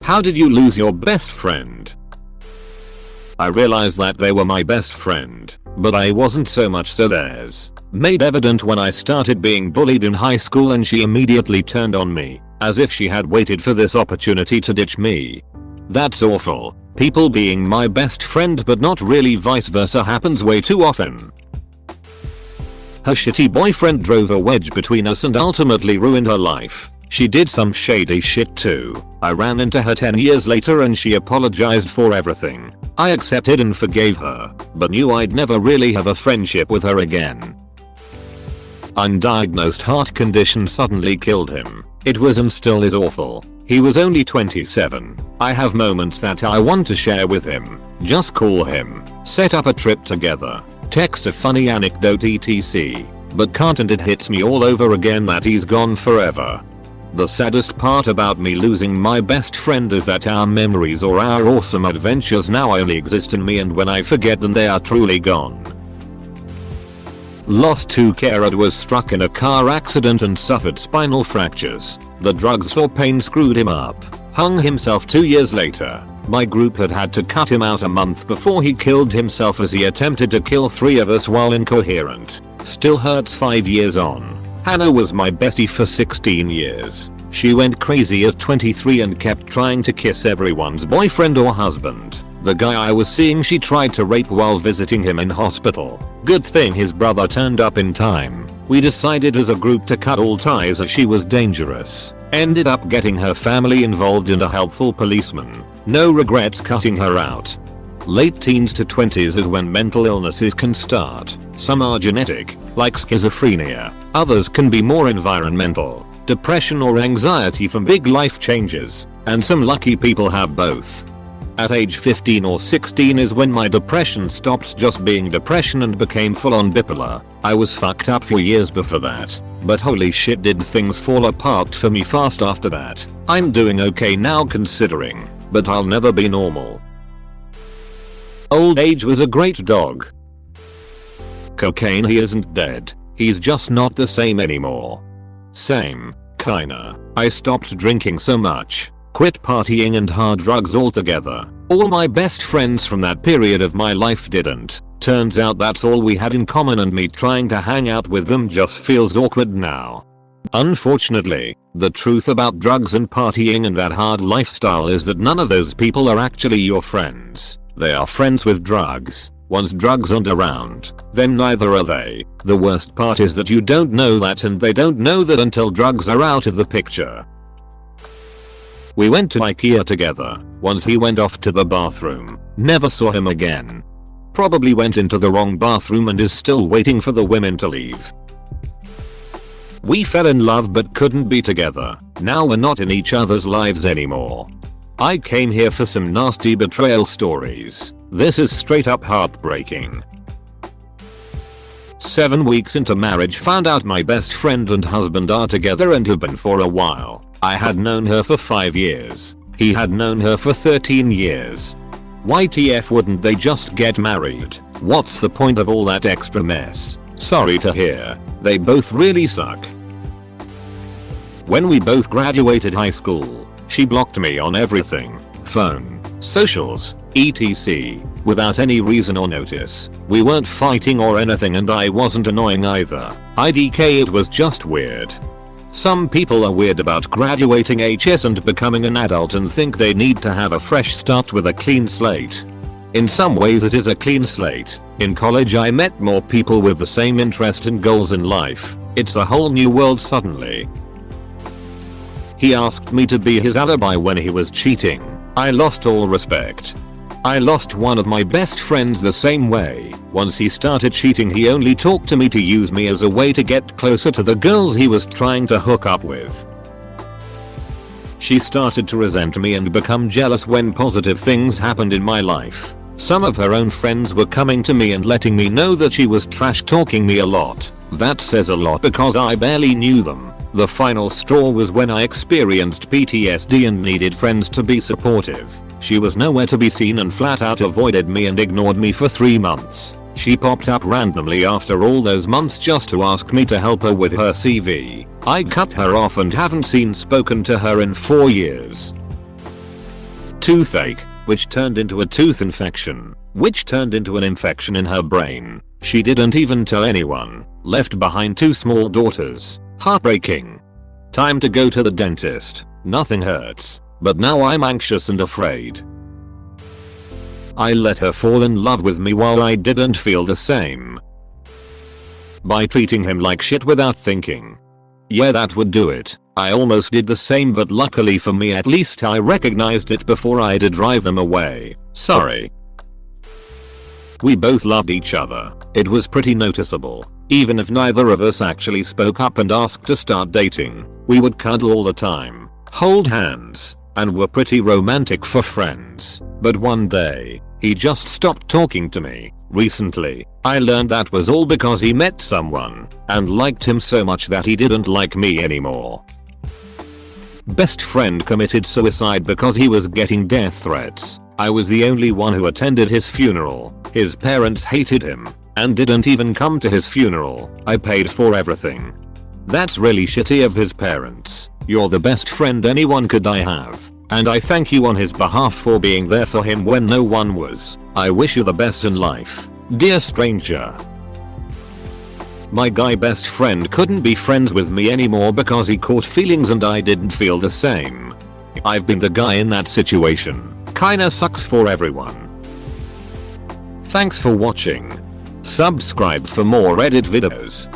How did you lose your best friend? I realized that they were my best friend, but I wasn't so much so theirs. Made evident when I started being bullied in high school and she immediately turned on me, as if she had waited for this opportunity to ditch me. That's awful. People being my best friend but not really vice versa happens way too often. Her shitty boyfriend drove a wedge between us and ultimately ruined her life. She did some shady shit too. I ran into her 10 years later and she apologized for everything. I accepted and forgave her, but knew I'd never really have a friendship with her again. Undiagnosed heart condition suddenly killed him. It was and still is awful. He was only 27. I have moments that I want to share with him. Just call him, set up a trip together, text a funny anecdote etc. But can't, and it hits me all over again that he's gone forever. The saddest part about me losing my best friend is that our memories or our awesome adventures now only exist in me, and when I forget them they are truly gone. Lost 2-carer was struck in a car accident and suffered spinal fractures. The drugs for pain screwed him up. Hung himself 2 years later. My group had to cut him out a month before he killed himself as he attempted to kill 3 of us while incoherent. Still hurts 5 years on. Hannah was my bestie for 16 years. She went crazy at 23 and kept trying to kiss everyone's boyfriend or husband. The guy I was seeing she tried to rape while visiting him in hospital. Good thing his brother turned up in time. We decided as a group to cut all ties as she was dangerous. Ended up getting her family involved and a helpful policeman. No regrets cutting her out. Late teens to 20s is when mental illnesses can start. Some are genetic, like schizophrenia. Others can be more environmental, depression or anxiety from big life changes. And some lucky people have both. At age 15 or 16 is when my depression stopped just being depression and became full-on bipolar. I was fucked up for years before that, but holy shit did things fall apart for me fast after that. I'm doing okay now considering, but I'll never be normal. Old age was a great dog. Cocaine, he isn't dead. He's just not the same anymore. Same, kinda. I stopped drinking so much. Quit partying and hard drugs altogether. All my best friends from that period of my life didn't. Turns out that's all we had in common, and me trying to hang out with them just feels awkward now. Unfortunately, the truth about drugs and partying and that hard lifestyle is that none of those people are actually your friends. They are friends with drugs. Once drugs aren't around, then neither are they. The worst part is that you don't know that and they don't know that until drugs are out of the picture. We went to IKEA together. Once he went off to the bathroom. Never saw him again. Probably went into the wrong bathroom and is still waiting for the women to leave. We fell in love but couldn't be together. Now we're not in each other's lives anymore. I came here for some nasty betrayal stories. This is straight up heartbreaking. 7 weeks into marriage, found out my best friend and husband are together and have been for a while. I had known her for 5 years. He had known her for 13 years. YTF wouldn't they just get married? What's the point of all that extra mess? Sorry to hear. They both really suck. When we both graduated high school, she blocked me on everything. Phone, socials, etc. without any reason or notice. We weren't fighting or anything and I wasn't annoying either. IDK, it was just weird. Some people are weird about graduating HS and becoming an adult and think they need to have a fresh start with a clean slate. In some ways it is a clean slate. In college I met more people with the same interest and goals in life. It's a whole new world suddenly. He asked me to be his alibi when he was cheating. I lost all respect. I lost one of my best friends the same way. Once he started cheating, he only talked to me to use me as a way to get closer to the girls he was trying to hook up with. She started to resent me and become jealous when positive things happened in my life. Some of her own friends were coming to me and letting me know that she was trash talking me a lot. That says a lot because I barely knew them. The final straw was when I experienced PTSD and needed friends to be supportive. She was nowhere to be seen and flat out avoided me and ignored me for 3 months. She popped up randomly after all those months just to ask me to help her with her CV. I cut her off and haven't spoken to her in 4 years. toothache, which turned into a tooth infection, which turned into an infection in her brain. She didn't even tell anyone, left behind 2 small daughters. Heartbreaking. Time to go to the dentist. Nothing hurts, but now I'm anxious and afraid. I let her fall in love with me while I didn't feel the same. By treating him like shit without thinking. Yeah, that would do it. I almost did the same, but luckily for me at least I recognized it before I did drive them away. Sorry. We both loved each other. It was pretty noticeable. Even if neither of us actually spoke up and asked to start dating, we would cuddle all the time, hold hands, and were pretty romantic for friends. But one day, he just stopped talking to me. Recently, I learned that was all because he met someone and liked him so much that he didn't like me anymore. Best friend committed suicide because he was getting death threats. I was the only one who attended his funeral. His parents hated him and didn't even come to his funeral. I paid for everything. That's really shitty of his parents. You're the best friend anyone could have. And I thank you on his behalf for being there for him when no one was. I wish you the best in life, dear stranger. My guy best friend couldn't be friends with me anymore because he caught feelings and I didn't feel the same. I've been the guy in that situation. Kinda sucks for everyone. Thanks for watching. Subscribe for more Reddit videos.